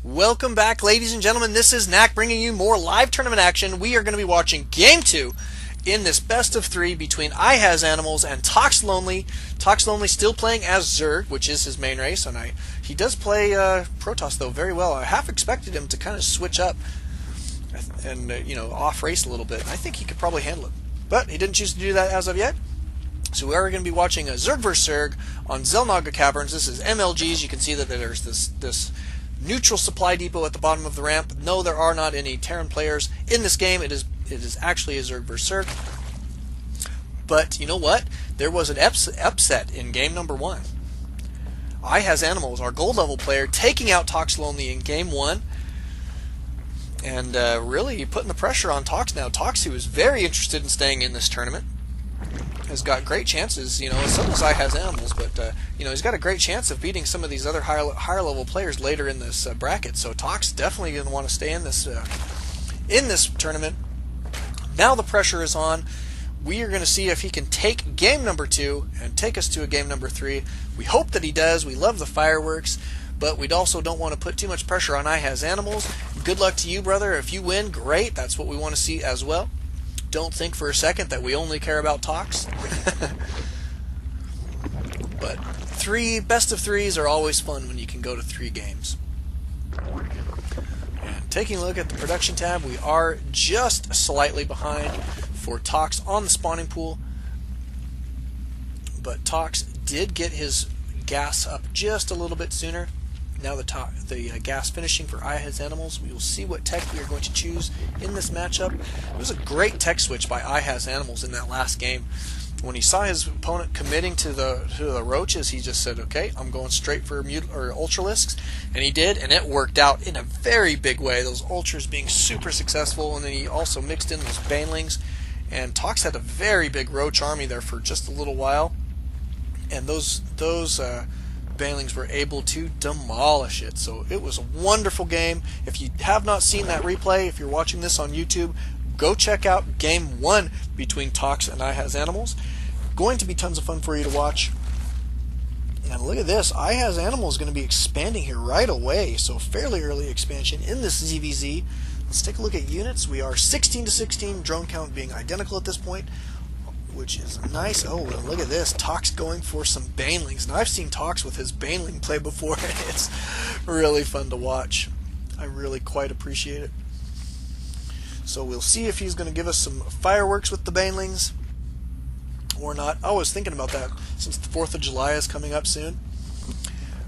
Welcome back, ladies and gentlemen. This is Knack bringing you more live tournament action. We are going to be watching Game 2 in this best of 3 between iHazAnimalZ and Toxlonely. Toxlonely still playing as Zerg, which is his main race, and he does play Protoss, though, very well. I half expected him to kind of switch up and, off race a little bit. I think he could probably handle it. But he didn't choose to do that as of yet. So we are going to be watching a Zerg vs. Zerg on Xel'Naga Caverns. This is MLGs. You can see that there's this neutral supply depot at the bottom of the ramp. No, there are not any Terran players in this game. It is actually a Zerg vs. Zerg. But you know what? There was an upset in game number 1. iHazAnimalZ, our gold level player, taking out Toxlonely in game 1. And really putting the pressure on Tox now. Tox, who is very interested in staying in this tournament, has got great chances, so does iHazAnimalZ, but he's got a great chance of beating some of these other higher level players later in this bracket. So Tox definitely going to want to stay in this tournament. Now the pressure is on. We are going to see if he can take game number 2 and take us to a game number 3. We hope that he does. We love the fireworks, but we also don't want to put too much pressure on iHazAnimalZ. Good luck to you, brother. If you win, great. That's what we want to see as well. Don't think for a second that we only care about Tox. But best of 3s are always fun when you can go to 3 games. And taking a look at the production tab, we are just slightly behind for Tox on the spawning pool. But Tox did get his gas up just a little bit sooner. Now the gas finishing for iHazAnimalZ. We will see what tech we are going to choose in this matchup. It was a great tech switch by iHazAnimalZ in that last game. When he saw his opponent committing to the roaches, he just said, "Okay, I'm going straight for Ultralisks," and he did, and it worked out in a very big way. Those Ultras being super successful, and then he also mixed in those Banelings, and Tox had a very big roach army there for just a little while, and those Banelings were able to demolish it. So it was a wonderful game. If you have not seen that replay, if you're watching this on YouTube, go check out game 1 between Tox and iHazAnimalZ. Going to be tons of fun for you to watch. And look at this, iHazAnimalZ is going to be expanding here right away, so fairly early expansion in this ZvZ. Let's take a look at units. We are 16 to 16, drone count being identical at this point, which is nice. Oh, and look at this. Tox going for some Banelings. And I've seen Tox with his Baneling play before, and it's really fun to watch. I really quite appreciate it. So we'll see if he's going to give us some fireworks with the Banelings or not. I was thinking about that since the 4th of July is coming up soon.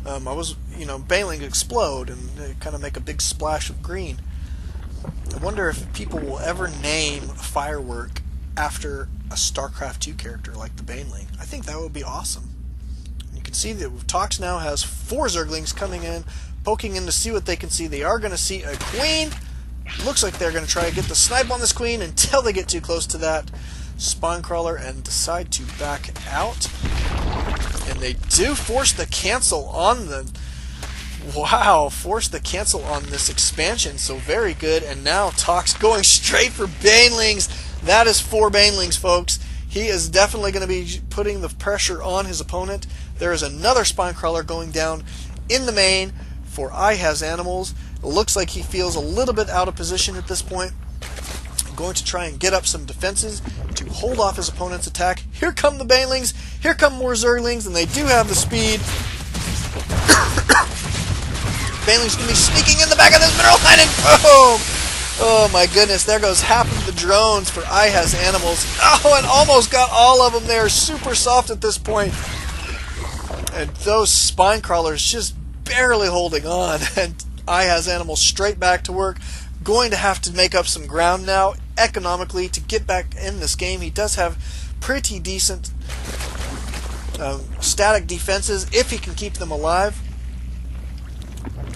Baneling explode and kind of make a big splash of green. I wonder if people will ever name a firework after a StarCraft 2 character like the Baneling. I think that would be awesome. You can see that Tox now has 4 Zerglings coming in, poking in to see what they can see. They are going to see a Queen. Looks like they're going to try to get the snipe on this Queen until they get too close to that spawn crawler and decide to back out. And they do force the cancel on the... Wow, forced the cancel on this expansion, so very good. And now Tox going straight for Banelings. That is 4 Banelings, folks. He is definitely going to be putting the pressure on his opponent. There is another spine crawler going down in the main for iHazAnimalZ. It looks like he feels a little bit out of position at this point. Going to try and get up some defenses to hold off his opponent's attack. Here come the Banelings. Here come more Zerglings, and they do have the speed. Banelings going to be sneaking in the back of this mineral line, and boom! Oh my goodness, there goes half of the drones for iHazAnimalZ. Oh, and almost got all of them there. Super soft at this point. And those spine crawlers just barely holding on. And iHazAnimalZ straight back to work. Going to have to make up some ground now economically to get back in this game. He does have pretty decent static defenses if he can keep them alive.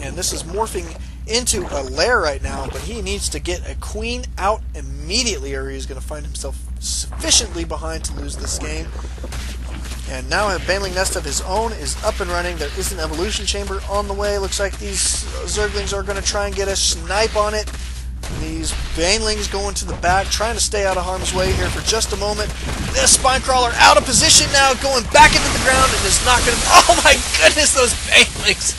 And this is morphing into a lair right now, but he needs to get a Queen out immediately or he's going to find himself sufficiently behind to lose this game. And now a Baneling nest of his own is up and running. There is an evolution chamber on the way. Looks like these Zerglings are going to try and get a snipe on it. These Banelings going to the back, trying to stay out of harm's way here for just a moment. This spine crawler out of position now, going back into the ground, and is not going to... Oh my goodness, those Banelings!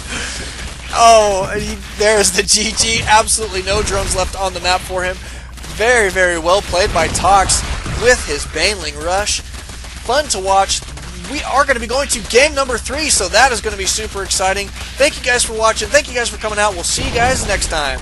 Oh, there's the GG. Absolutely no drones left on the map for him. Very, very well played by Tox with his Baneling Rush. Fun to watch. We are going to be going to game number 3, so that is going to be super exciting. Thank you guys for watching. Thank you guys for coming out. We'll see you guys next time.